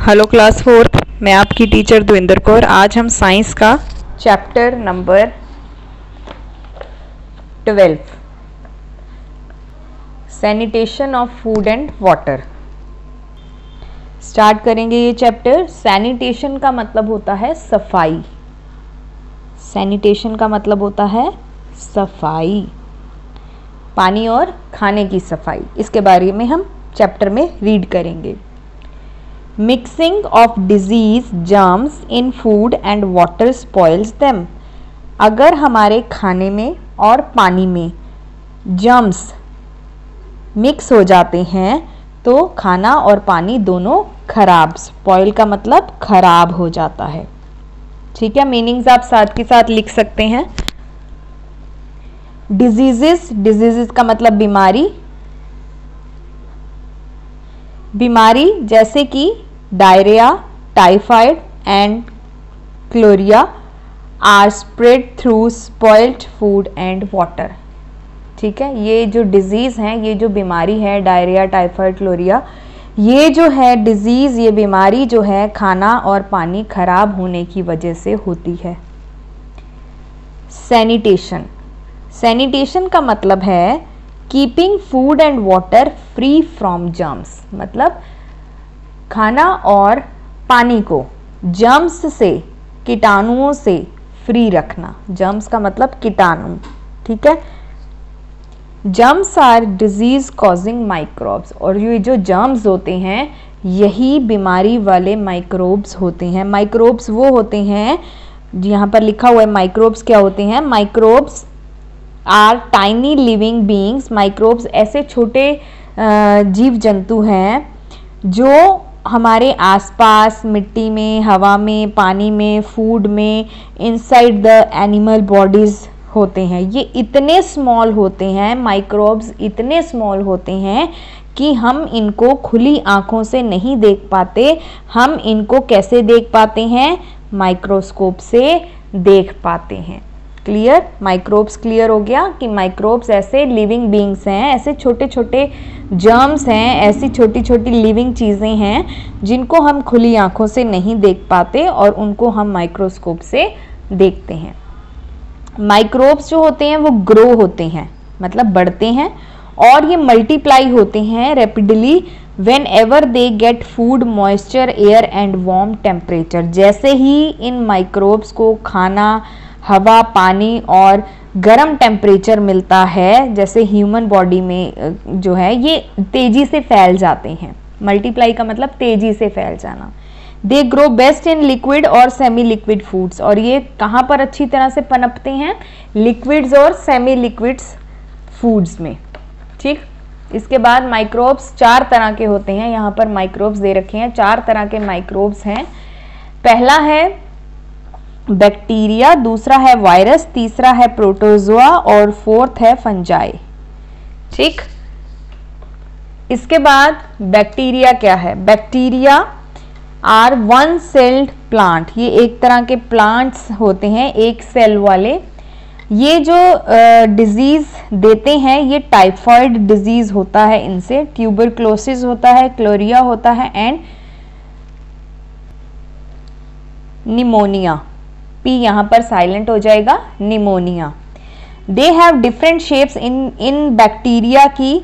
Hello class 4th, मैं आपकी teacher Devendra Kaur. आज हम साइंस का chapter number 12 sanitation of food and water start करेंगे। ये चैप्टर सैनिटेशन का मतलब होता है सफाई। सैनिटेशन का मतलब होता है सफाई, पानी और खाने की सफाई। इसके बारे में हम चैप्टर में रीड करेंगे। Mixing of disease germs in food and water spoils them. अगर हमारे खाने में और पानी में जर्म्स मिक्स हो जाते हैं तो खाना और पानी दोनों खराब, स्पॉइल का मतलब खराब हो जाता है। ठीक है, मीनिंग्स आप साथ के साथ लिख सकते हैं। डिजीजेस का मतलब बीमारी, बीमारी जैसे कि diarrhoea, typhoid and cholera are spread through spoiled food and water. ठीक है, ये जो डिजीज़ हैं, ये जो बीमारी है डायरिया, टाइफाइड, क्लोरिया, ये जो है डिजीज़, ये बीमारी जो है खाना और पानी खराब होने की वजह से होती है। सैनिटेशन, सैनिटेशन का मतलब है keeping food and water free from germs. मतलब खाना और पानी को जर्म्स से, कीटाणुओं से फ्री रखना। जर्म्स का मतलब कीटाणु। ठीक है, germs are disease causing microbes, और ये जो जर्म्स होते हैं यही बीमारी वाले माइक्रोब्स होते हैं। माइक्रोब्स वो होते हैं, यहाँ पर लिखा हुआ है माइक्रोब्स क्या होते हैं। Microbes are tiny living beings. Microbes ऐसे छोटे जीव जंतु हैं जो हमारे आसपास मिट्टी में, हवा में, पानी में, फूड में, इनसाइड द एनिमल बॉडीज होते हैं। ये इतने स्मॉल होते हैं, माइक्रोब्स इतने स्मॉल होते हैं कि हम इनको खुली आंखों से नहीं देख पाते। हम इनको कैसे देख पाते हैं? माइक्रोस्कोप से देख पाते हैं। क्लियर? माइक्रोब्स क्लियर हो गया कि माइक्रोब्स ऐसे लिविंग बीइंग्स हैं, ऐसे छोटे छोटे जर्म्स हैं, ऐसी छोटी छोटी लिविंग चीज़ें हैं जिनको हम खुली आंखों से नहीं देख पाते और उनको हम माइक्रोस्कोप से देखते हैं। माइक्रोब्स जो होते हैं वो ग्रो होते हैं, मतलब बढ़ते हैं, और ये मल्टीप्लाई होते हैं rapidly when ever they get food, moisture, air and warm temperature. जैसे ही इन माइक्रोब्स को खाना, हवा, पानी और गर्म टेम्परेचर मिलता है, जैसे ह्यूमन बॉडी में जो है, ये तेजी से फैल जाते हैं। मल्टीप्लाई का मतलब तेजी से फैल जाना। They grow best in liquid और सेमी लिक्विड फूड्स, और ये कहाँ पर अच्छी तरह से पनपते हैं? लिक्विड्स और सेमी लिक्विड्स फूड्स में। ठीक, इसके बाद माइक्रोब्स 4 तरह के होते हैं। यहाँ पर माइक्रोब्स दे रखे हैं, 4 तरह के माइक्रोब्स हैं। पहला है बैक्टीरिया, दूसरा है वायरस, तीसरा है प्रोटोजोआ और 4th है फंजाई। ठीक, इसके बाद बैक्टीरिया क्या है? Bacteria are one celled plant. ये एक तरह के प्लांट्स होते हैं, एक सेल वाले। ये जो डिजीज देते हैं, ये टाइफाइड डिजीज होता है इनसे, ट्यूबरक्लोसिस होता है, क्लोरिया होता है एंड निमोनिया। पी यहाँ पर साइलेंट हो जाएगा, pneumonia. They have different shapes. In bacteria की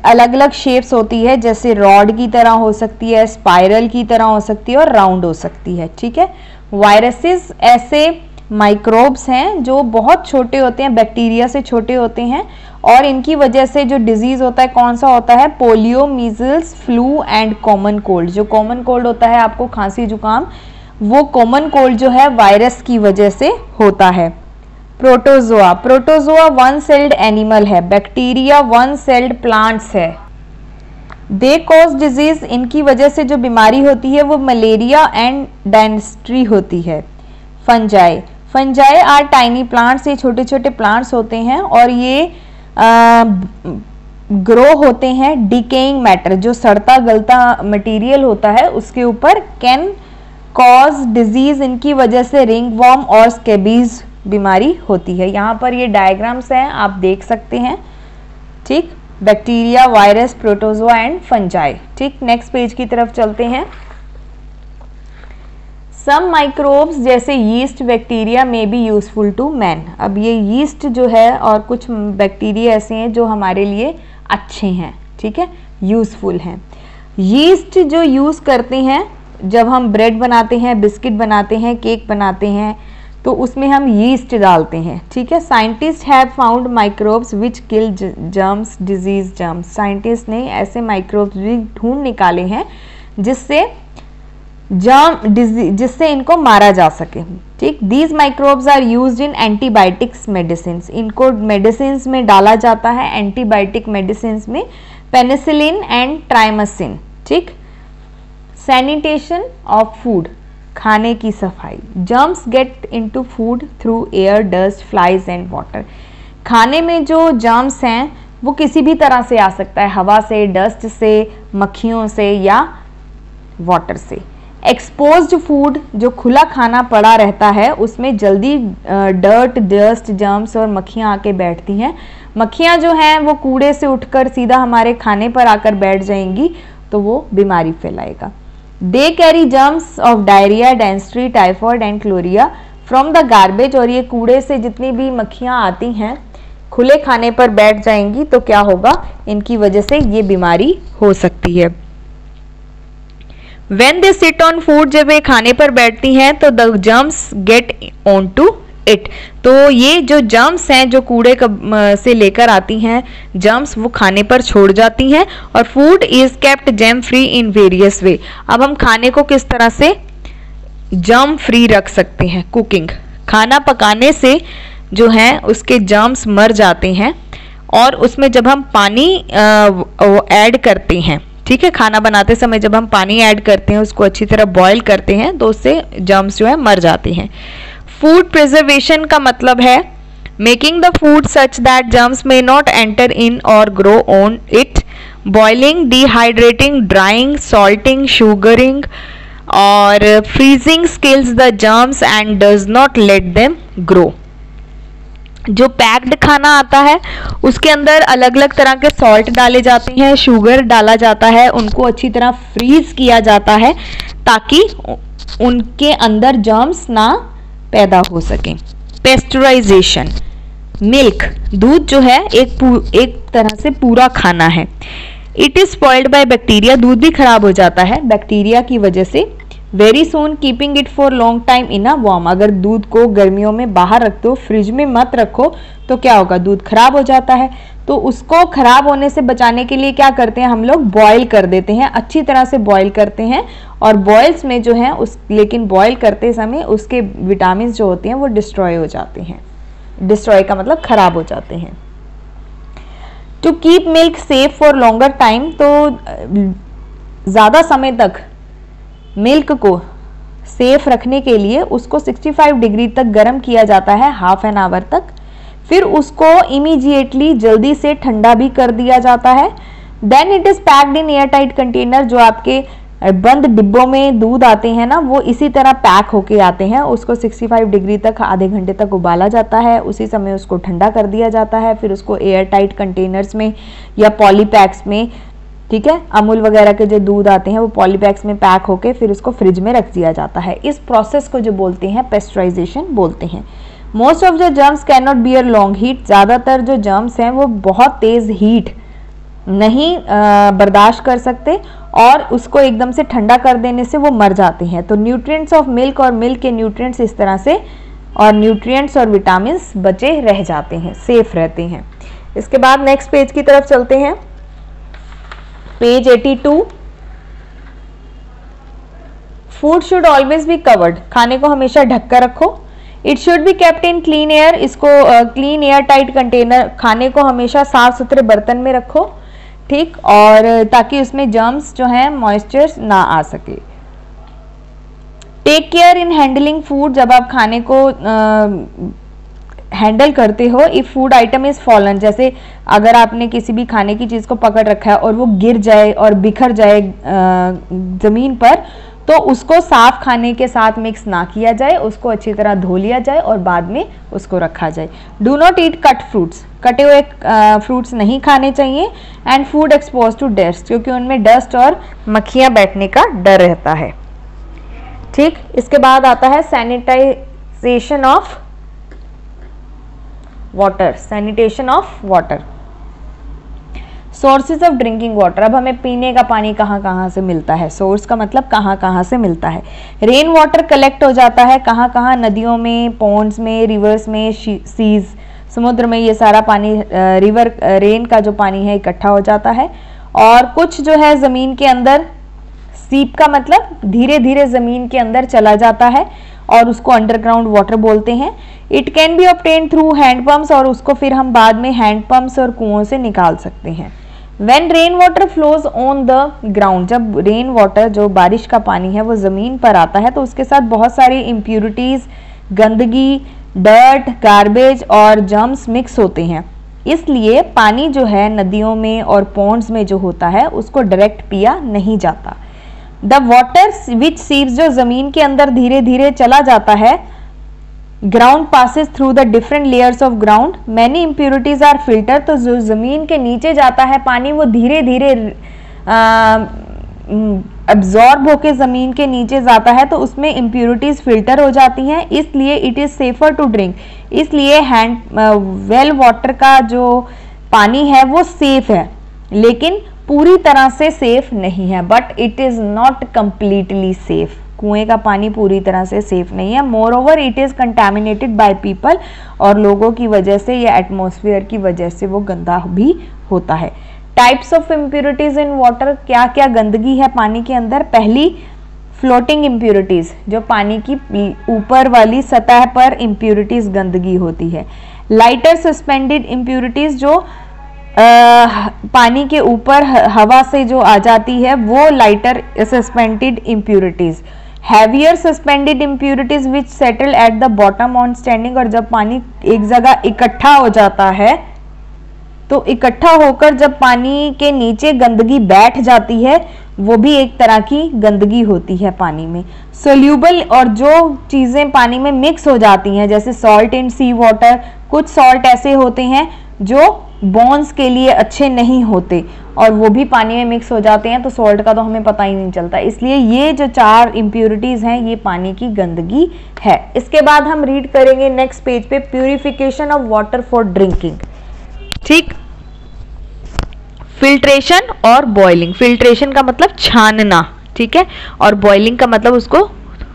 अलग अलग शेप्स होती है, जैसे रॉड की तरह हो सकती है, स्पाइरल की तरह हो सकती है और राउंड हो सकती है। ठीक है, वायरसेस ऐसे माइक्रोब्स हैं जो बहुत छोटे होते हैं, बैक्टीरिया से छोटे होते हैं, और इनकी वजह से जो डिजीज होता है, कौन सा होता है? Polio, measles, flu and common cold. जो कॉमन कोल्ड होता है आपको खांसी जुकाम, वो कॉमन कोल्ड जो है वायरस की वजह से होता है। Protozoa, protozoa one sailed animal है, बैक्टीरिया वन सेल्ड प्लांट्स है। दे कॉज डिजीज, इनकी वजह से जो बीमारी होती है वो मलेरिया एंड डायसेंट्री होती है। Fungi, fungi are tiny plants. ये छोटे छोटे प्लांट्स होते हैं और ये ग्रो होते हैं डिकेइंग मैटर, जो सड़ता गलता मटेरियल होता है उसके ऊपर। कैन कॉज डिजीज, इनकी वजह से रिंगवॉर्म और स्केबीज बीमारी होती है। यहाँ पर ये डायग्राम्स हैं, आप देख सकते हैं। ठीक, bacteria, virus, protozoa and fungi. ठीक, नेक्स्ट पेज की तरफ चलते हैं। सम माइक्रोब्स जैसे यीस्ट बैक्टीरिया में बी यूजफुल टू मैन। अब ये यीस्ट जो है और कुछ बैक्टीरिया ऐसे हैं जो हमारे लिए अच्छे हैं, ठीक है, यूजफुल हैं। यीस्ट जो यूज़ करते हैं जब हम ब्रेड बनाते हैं, बिस्किट बनाते हैं, केक बनाते हैं, तो उसमें हम यीस्ट डालते हैं, ठीक है। Scientist have found microbes which kill germs disease germs. Scientist ने ऐसे माइक्रोब्स भी ढूंढ निकाले हैं जिससे जिससे इनको मारा जा सके, ठीक। These microbes are used in antibiotics medicine. इनको मेडिसिन में डाला जाता है, एंटीबायोटिक मेडिसिन में, पेनिसिलिन एंड ट्राइमसिन, ठीक। सैनिटेशन ऑफ फूड, खाने की सफाई। Germs get into food through air, dust, flies and water. खाने में जो जर्म्स हैं वो किसी भी तरह से आ सकता है, हवा से, डस्ट से, मक्खियों से या वाटर से। एक्सपोज्ड फूड, जो खुला खाना पड़ा रहता है उसमें जल्दी डर्ट, डस्ट, जर्म्स और मक्खियाँ आके बैठती हैं। मक्खियाँ जो हैं वो कूड़े से उठकर सीधा हमारे खाने पर आकर बैठ जाएंगी तो वो बीमारी फैलाएगा। They carry germs of diarrhoea, dysentery, typhoid and cholera from the garbage. और ये कूड़े से जितनी भी मक्खियाँ आती हैं खुले खाने पर बैठ जाएंगी तो क्या होगा, इनकी वजह से ये बीमारी हो सकती है। When they sit on food, जब वे खाने पर बैठती हैं तो the germs get onto it। तो ये जो जर्म्स हैं जो कूड़े से लेकर आती हैं जर्म्स, वो खाने पर छोड़ जाती हैं। और food is kept germ free in various वे। अब हम खाने को किस तरह से जर्म फ्री रख सकते हैं? कुकिंग, खाना पकाने से जो है उसके जर्म्स मर जाते हैं। और उसमें जब हम पानी ऐड करते हैं, ठीक है, खाना बनाते समय जब हम पानी ऐड करते हैं, उसको अच्छी तरह बॉईल करते हैं तो उससे जर्म्स जो है मर जाते हैं। फूड प्रिजर्वेशन का मतलब है making the food such that germs may not enter in और grow on it. Boiling, dehydrating, drying, salting, sugaring और freezing kills the germs and does not let them grow. जो पैक्ड खाना आता है उसके अंदर अलग अलग तरह के सॉल्ट डाले जाते हैं, शुगर डाला जाता है, उनको अच्छी तरह फ्रीज किया जाता है ताकि उनके अंदर जर्म्स ना पैदा हो सकें। पेस्चराइजेशन, मिल्क, दूध जो है एक तरह से पूरा खाना है। It is spoiled by bacteria, दूध भी खराब हो जाता है बैक्टीरिया की वजह से। Very soon keeping it for long time in a warm, अगर दूध को गर्मियों में बाहर रख दो, फ्रिज में मत रखो तो क्या होगा, दूध खराब हो जाता है। तो उसको खराब होने से बचाने के लिए क्या करते हैं हम लोग, बॉयल कर देते हैं, अच्छी तरह से बॉयल करते हैं। और बॉयल्स में जो है लेकिन बॉयल करते समय उसके विटामिन जो होते हैं वो डिस्ट्रॉय हो जाते हैं। डिस्ट्रॉय का मतलब खराब हो जाते हैं। To keep milk safe for longer time, तो ज़्यादा समय तक मिल्क को सेफ रखने के लिए उसको 65 डिग्री तक गर्म किया जाता है, हाफ एन आवर तक। फिर उसको इमीडिएटली जल्दी से ठंडा भी कर दिया जाता है। Then it is packed in air tight container, जो आपके बंद डिब्बों में दूध आते हैं ना वो इसी तरह पैक होके आते हैं। उसको 65 डिग्री तक आधे घंटे तक उबाला जाता है, उसी समय उसको ठंडा कर दिया जाता है। फिर उसको एयर टाइट कंटेनर्स में या पॉलीपैक्स में, ठीक है, अमूल वगैरह के जो दूध आते हैं वो पॉलीपैक्स में पैक होके फिर उसको फ्रिज में रख दिया जाता है। इस प्रोसेस को जो बोलते हैं पेस्चराइजेशन बोलते हैं। Most of the germs can not bear long heat, ज़्यादातर जो जर्म्स हैं वो बहुत तेज़ हीट नहीं बर्दाश्त कर सकते और उसको एकदम से ठंडा कर देने से वो मर जाते हैं। तो न्यूट्रिएंट्स ऑफ मिल्क और मिल्क के न्यूट्रिएंट्स इस तरह से, और न्यूट्रिएंट्स और विटामिन्स बचे रह जाते हैं, सेफ रहते हैं। इसके बाद नेक्स्ट पेज की तरफ चलते हैं, page 82। Food should always be covered, खाने को हमेशा ढक कर रखो। It should be kept in clean air, इसको क्लीन एयर टाइट कंटेनर, खाने को हमेशा साफ सुथरे बर्तन में रखो, ठीक, और ताकि उसमें जर्म्स जो हैं मॉइस्चर ना आ सके। Take care in handling food, जब आप खाने को हैंडल करते हो। If food item is fallen, जैसे अगर आपने किसी भी खाने की चीज़ को पकड़ रखा है और वो गिर जाए और बिखर जाए ज़मीन पर, तो उसको साफ खाने के साथ मिक्स ना किया जाए, उसको अच्छी तरह धो लिया जाए और बाद में उसको रखा जाए। Do not eat cut fruits, कटे हुए फ्रूट्स नहीं खाने चाहिए। And food expose to dust, क्योंकि उनमें डस्ट और मक्खियाँ बैठने का डर रहता है, ठीक, इसके बाद आता है sanitization of water, sanitation of water. Sources of drinking water, अब हमें पीने का पानी कहाँ कहाँ से मिलता है, सोर्स का मतलब कहाँ कहाँ से मिलता है। रेन वाटर कलेक्ट हो जाता है कहाँ कहाँ, नदियों में, पॉन्ड्स में, रिवर्स में, सीज, समुद्र में, ये सारा पानी रिवर रेन का जो पानी है इकट्ठा हो जाता है। और कुछ जो है ज़मीन के अंदर, सीप का मतलब धीरे धीरे ज़मीन के अंदर चला जाता है और उसको अंडरग्राउंड वाटर बोलते हैं। It can be obtained through handpumps, और उसको फिर हम बाद में हैंडपम्प्स और कुओं से निकाल सकते हैं। When rain water flows on the ground, जब रेन वाटर जो बारिश का पानी है वो ज़मीन पर आता है तो उसके साथ बहुत सारी इम्प्यूरिटीज़, गंदगी, डर्ट, गार्बेज और जर्म्स मिक्स होते हैं। इसलिए पानी जो है नदियों में और पॉन्ड्स में जो होता है उसको डायरेक्ट पिया नहीं जाता। द वाटर विच सीव्स, जो ज़मीन के अंदर धीरे धीरे चला जाता है, ground passes through the different layers of ground, many impurities are filter, तो जो ज़मीन के नीचे जाता है पानी वो धीरे धीरे अब्जॉर्ब होके ज़मीन के नीचे जाता है तो उसमें इम्प्यूरिटीज फिल्टर हो जाती हैं, इसलिए it is safer to drink. इसलिए वेल वाटर का जो पानी है वो सेफ है, लेकिन पूरी तरह से सेफ नहीं है, but it is not completely safe. कुएं का पानी पूरी तरह से सेफ नहीं है। More over it is contaminated by people, और लोगों की वजह से या एटमॉस्फेयर की वजह से वो गंदा भी होता है। Types of impurities in water, क्या क्या गंदगी है पानी के अंदर। पहली, फ्लोटिंग इम्प्यूरिटीज़, जो पानी की ऊपर वाली सतह पर इम्प्यूरिटीज़ गंदगी होती है। लाइटर सस्पेंडेड इम्प्यूरिटीज़, जो पानी के ऊपर हवा से जो आ जाती है वो lighter suspended impurities. Heavier suspended impurities which settle at the bottom on standing, और जब पानी एक जगह इकट्ठा हो जाता है तो इकट्ठा होकर जब पानी के नीचे गंदगी बैठ जाती है वो भी एक तरह की गंदगी होती है पानी में। सोल्यूबल, और जो चीज़ें पानी में मिक्स हो जाती हैं, जैसे सॉल्ट इन सी वाटर, कुछ सॉल्ट ऐसे होते हैं जो बोन्स के लिए अच्छे नहीं होते और वो भी पानी में मिक्स हो जाते हैं, तो सॉल्ट का तो हमें पता ही नहीं चलता। इसलिए ये जो 4 इम्प्यूरिटीज हैं ये पानी की गंदगी है। इसके बाद हम रीड करेंगे नेक्स्ट पेज पे, purification of water for drinking. ठीक, फिल्ट्रेशन और बॉइलिंग। फिल्ट्रेशन का मतलब छानना, ठीक है, और बॉइलिंग का मतलब उसको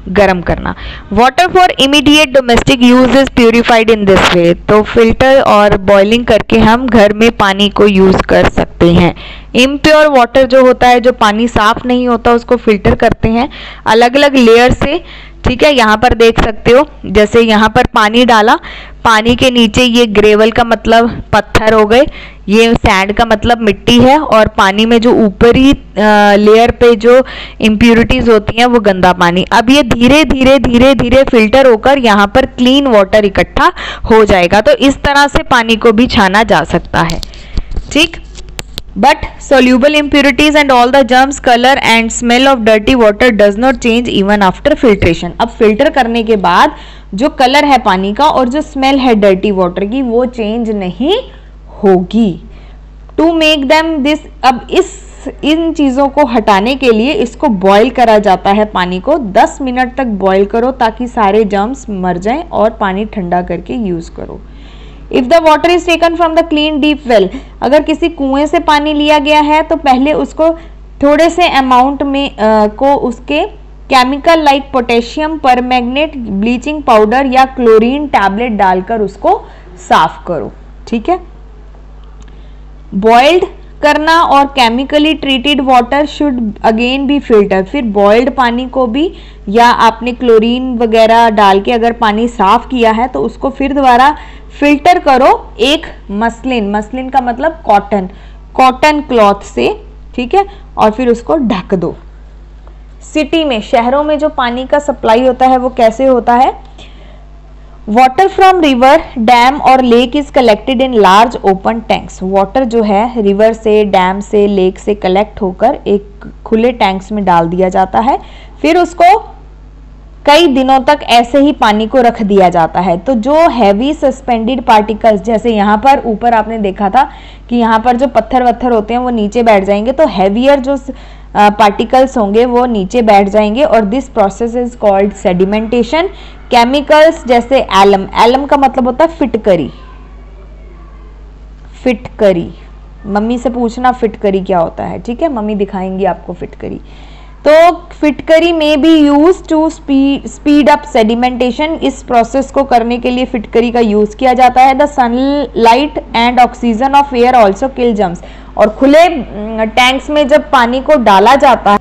गर्म करना। Water for immediate domestic use is purified in this वे, तो फिल्टर और बॉइलिंग करके हम घर में पानी को यूज कर सकते हैं। इम्प्योर वाटर जो होता है, जो पानी साफ नहीं होता, उसको फिल्टर करते हैं अलग अलग लेयर से। ठीक है, यहाँ पर देख सकते हो, जैसे यहाँ पर पानी डाला, पानी के नीचे ये ग्रेवल का मतलब पत्थर हो गए, ये सैंड का मतलब मिट्टी है, और पानी में जो ऊपरी लेयर पे जो इम्प्यूरिटीज होती हैं वो गंदा पानी। अब ये धीरे धीरे धीरे धीरे फिल्टर होकर यहाँ पर क्लीन वाटर इकट्ठा हो जाएगा, तो इस तरह से पानी को भी छाना जा सकता है। ठीक, but soluble impurities and all the germs, color and smell of dirty water does not change even after filtration। अब फिल्टर करने के बाद जो कलर है पानी का और जो स्मेल है डर्टी वाटर की वो चेंज नहीं होगी। टू मेक देम दिस, अब इन चीज़ों को हटाने के लिए इसको बॉईल करा जाता है। पानी को 10 मिनट तक बॉईल करो ताकि सारे जर्म्स मर जाएं, और पानी ठंडा करके यूज़ करो। If the water is taken from the clean deep well, अगर किसी कुएं से पानी लिया गया है तो पहले उसको थोड़े से अमाउंट में को उसके chemical like potassium permanganate, bleaching powder या क्लोरीन टैबलेट डालकर उसको साफ करो। ठीक है, बॉइल्ड करना और chemically treated water should again be filter. फिर बॉइल्ड पानी को भी, या आपने क्लोरीन वगैरह डाल के अगर पानी साफ किया है तो उसको फिर दोबारा फिल्टर करो एक मसलिन का मतलब कॉटन क्लॉथ से। ठीक है, और फिर उसको ढक दो। सिटी में, शहरों में जो पानी का सप्लाई होता है वो कैसे होता है? वाटर फ्रॉम रिवर, डैम और lake is collected in large open tanks. Water जो है रिवर से, डैम से, लेक से कलेक्ट होकर एक खुले टैंक्स में डाल दिया जाता है, फिर उसको कई दिनों तक ऐसे ही पानी को रख दिया जाता है। तो जो हैवी सस्पेंडेड पार्टिकल्स, जैसे यहाँ पर ऊपर आपने देखा था कि यहाँ पर जो पत्थर वत्थर होते हैं वो नीचे बैठ जाएंगे, तो हैवियर जो पार्टिकल्स होंगे वो नीचे बैठ जाएंगे और this process is called sedimentation. Chemicals जैसे एलम, एलम का मतलब होता है फिटकरी, फिटकरी, मम्मी से पूछना फिटकरी क्या होता है, ठीक है, मम्मी दिखाएंगी आपको फिटकरी। तो फिटकरी में be use to speed up sedimentation, इस प्रोसेस को करने के लिए फिटकरी का यूज किया जाता है। The sunlight and oxygen of air also kill germs, और खुले टैंक्स में जब पानी को डाला जाता है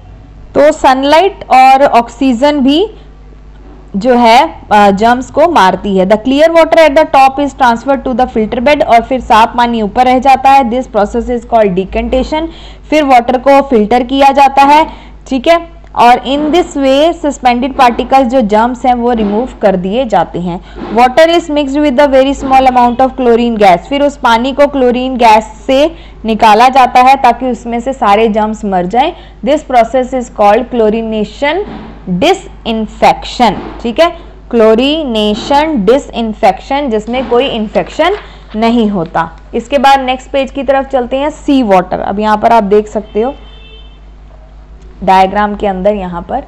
तो सनलाइट और ऑक्सीजन भी जो है जर्म्स को मारती है। The clear water at the top is transfer to the filter bed, और फिर साफ पानी ऊपर रह जाता है। This process is called decantation, फिर वाटर को फिल्टर किया जाता है, ठीक है, और in this way suspended particles जो जर्म्स हैं वो रिमूव कर दिए जाते हैं। Water is mixed with a very small amount of chlorine gas, फिर उस पानी को क्लोरीन गैस से निकाला जाता है ताकि उसमें से सारे जर्म्स मर जाएं। This process is called chlorination disinfection, ठीक है, क्लोरीनेशन डिसइंफेक्शन, जिसमें कोई इन्फेक्शन नहीं होता। इसके बाद नेक्स्ट पेज की तरफ चलते हैं, सी वाटर। अब यहाँ पर आप देख सकते हो डायग्राम के अंदर यहाँ पर,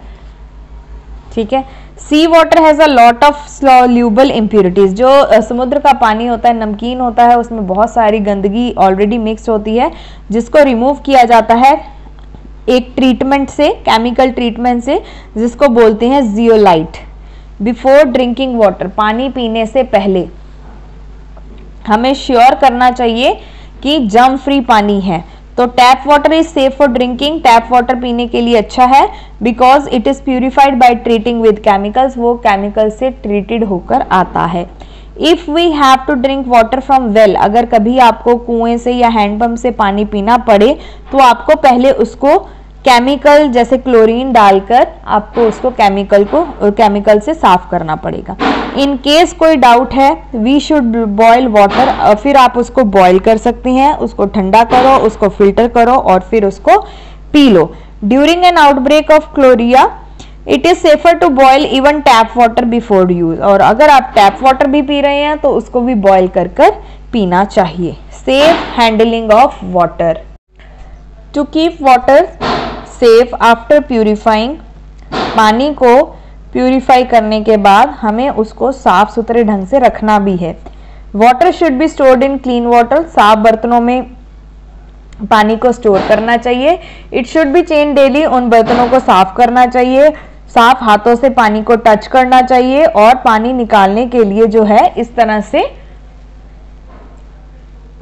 ठीक है, sea water has a lot of soluble impurities, जो समुद्र का पानी होता है नमकीन होता है, उसमें बहुत सारी गंदगी ऑलरेडी मिक्स होती है जिसको रिमूव किया जाता है एक ट्रीटमेंट से, केमिकल ट्रीटमेंट से, जिसको बोलते हैं जियोलाइट। बिफोर ड्रिंकिंग वाटर, पानी पीने से पहले हमें श्योर करना चाहिए कि जर्म फ्री पानी है। तो tap water is safe for drinking, tap water पीने के लिए अच्छा है, because it is purified by treating with chemicals, वो केमिकल से ट्रीटेड होकर आता है। If we have to drink water from well, अगर कभी आपको कुएं से या हैंडपंप से पानी पीना पड़े तो आपको पहले उसको केमिकल जैसे क्लोरीन डालकर आपको उसको केमिकल से साफ करना पड़ेगा। इन केस कोई डाउट है, वी शुड बॉयल वाटर, फिर आप उसको बॉयल कर सकते हैं, उसको ठंडा करो, उसको फिल्टर करो और फिर उसको पी लो। During an outbreak of cholera it is safer to boil even tap water before use, और अगर आप टैप वाटर भी पी रहे हैं तो उसको भी बॉयल कर पीना चाहिए। Safe handling of water, to keep water safe after purifying, पानी को प्यूरिफाई करने के बाद हमें उसको साफ सुथरे ढंग से रखना भी है। Water should be stored in clean water, साफ बर्तनों में पानी को स्टोर करना चाहिए। It should be change daily, उन बर्तनों को साफ करना चाहिए, साफ हाथों से पानी को टच करना चाहिए, और पानी निकालने के लिए जो है इस तरह से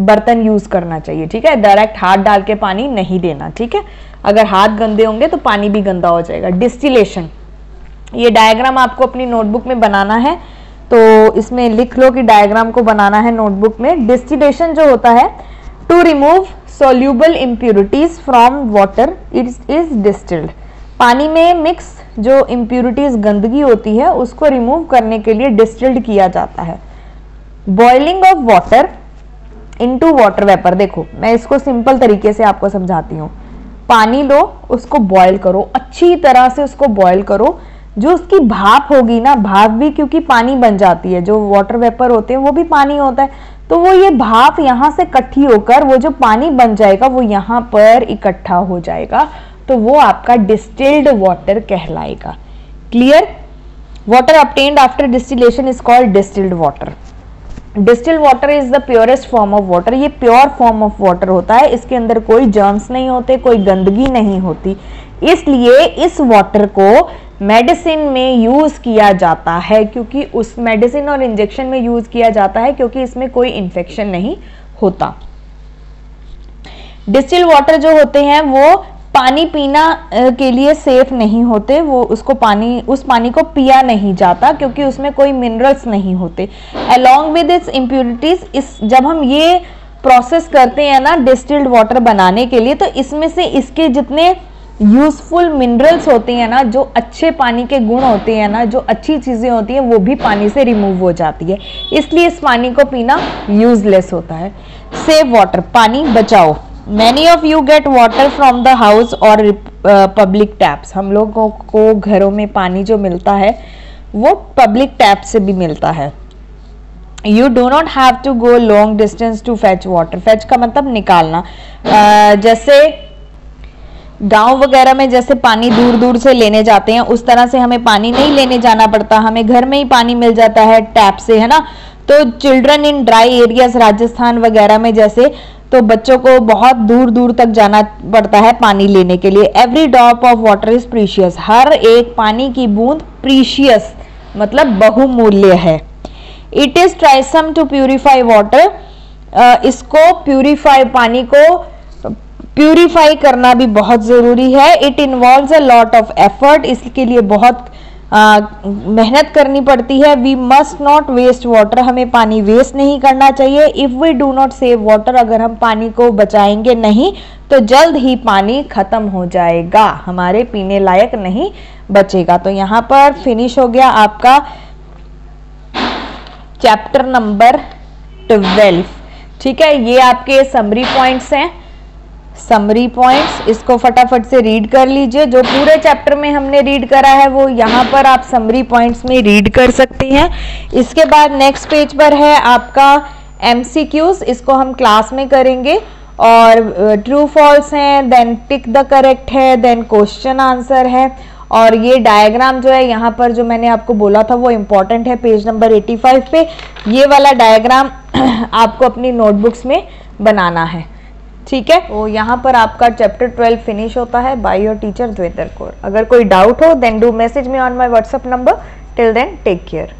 बर्तन यूज करना चाहिए, ठीक है, डायरेक्ट हाथ डाल के पानी नहीं देना, ठीक है, अगर हाथ गंदे होंगे तो पानी भी गंदा हो जाएगा। डिस्टिलेशन, ये डायग्राम आपको अपनी नोटबुक में बनाना है, तो इसमें लिख लो कि डायग्राम को बनाना है नोटबुक में। डिस्टिलेशन जो होता है, to remove soluble impurities from water it is distilled, पानी में मिक्स जो इम्प्यूरिटीज गंदगी होती है उसको रिमूव करने के लिए डिस्टिल्ड किया जाता है। Boiling of water into water vapour, देखो मैं इसको सिंपल तरीके से आपको समझाती हूँ। पानी लो, उसको बॉयल करो, अच्छी तरह से उसको बॉयल करो, जो उसकी भाप होगी ना, भाप भी क्योंकि पानी बन जाती है, जो वाटर वेपर होते हैं वो भी पानी होता है, तो वो ये भाप यहाँ से इकट्ठी होकर वो जो पानी बन जाएगा वो यहाँ पर इकट्ठा हो जाएगा, तो वो आपका डिस्टिल्ड वाटर कहलाएगा। Clear? Water obtained after distillation is called distilled water. Distilled water is the purest form of water, ये प्योर फॉर्म ऑफ वाटर होता है, इसके अंदर कोई जर्म्स नहीं होते, कोई गंदगी नहीं होती, इसलिए इस वाटर को मेडिसिन में यूज किया जाता है, क्योंकि उस मेडिसिन और इंजेक्शन में यूज किया जाता है क्योंकि इसमें कोई इन्फेक्शन नहीं होता। डिस्टिल्ड वाटर जो होते हैं वो पानी पीना के लिए सेफ नहीं होते, वो उस पानी को पिया नहीं जाता क्योंकि उसमें कोई मिनरल्स नहीं होते। अलॉन्ग विद इट्स इम्प्यूरिटीज, जब हम ये प्रोसेस करते हैं ना डिस्टिल्ड वाटर बनाने के लिए, तो इसमें से इसके जितने यूजफुल मिनरल्स होते हैं ना, जो अच्छे पानी के गुण होते हैं ना, जो अच्छी चीजें होती हैं, वो भी पानी से रिमूव हो जाती है, इसलिए इस पानी को पीना यूजलेस होता है। सेव वाटर, पानी बचाओ। Many of you get water from the house or public taps, हम लोगों को घरों में पानी जो मिलता है वो पब्लिक टैप से भी मिलता है। You do not have to go long distance to fetch water, fetch का मतलब निकालना, जैसे गांव वगैरह में जैसे पानी दूर दूर से लेने जाते हैं, उस तरह से हमें पानी नहीं लेने जाना पड़ता, हमें घर में ही पानी मिल जाता है टैप से, है ना। तो children in dry areas, Rajasthan वगैरह में जैसे, तो बच्चों को बहुत दूर दूर तक जाना पड़ता है पानी लेने के लिए। Every drop of water is precious, हर एक पानी की बूंद प्रीशियस मतलब बहुमूल्य है। It is tiresome to purify water, इसको प्यूरिफाई, पानी को प्यूरिफाई करना भी बहुत जरूरी है। It involves a lot of effort, इसके लिए बहुत मेहनत करनी पड़ती है। We must not waste water, हमें पानी वेस्ट नहीं करना चाहिए। If we do not save water, अगर हम पानी को बचाएंगे नहीं तो जल्द ही पानी खत्म हो जाएगा, हमारे पीने लायक नहीं बचेगा। तो यहाँ पर फिनिश हो गया आपका चैप्टर नंबर 12। ठीक है, ये आपके समरी पॉइंट्स हैं, समरी पॉइंट्स, इसको फटाफट से रीड कर लीजिए। जो पूरे चैप्टर में हमने रीड करा है वो यहाँ पर आप समरी पॉइंट्स में रीड कर सकते हैं। इसके बाद नेक्स्ट पेज पर है आपका एमसीक्यूज, इसको हम क्लास में करेंगे, और ट्रू फॉल्स हैं, देन टिक द करेक्ट है, देन क्वेश्चन आंसर है, और ये डायग्राम जो है यहाँ पर जो मैंने आपको बोला था वो इम्पोर्टेंट है, पेज नंबर 85 पे ये वाला डायग्राम आपको अपनी नोटबुक्स में बनाना है। ठीक है, तो यहाँ पर आपका चैप्टर 12 फिनिश होता है by your teacher Dwetar Kaur. अगर कोई डाउट हो then do message me on my WhatsApp number. Till then take care.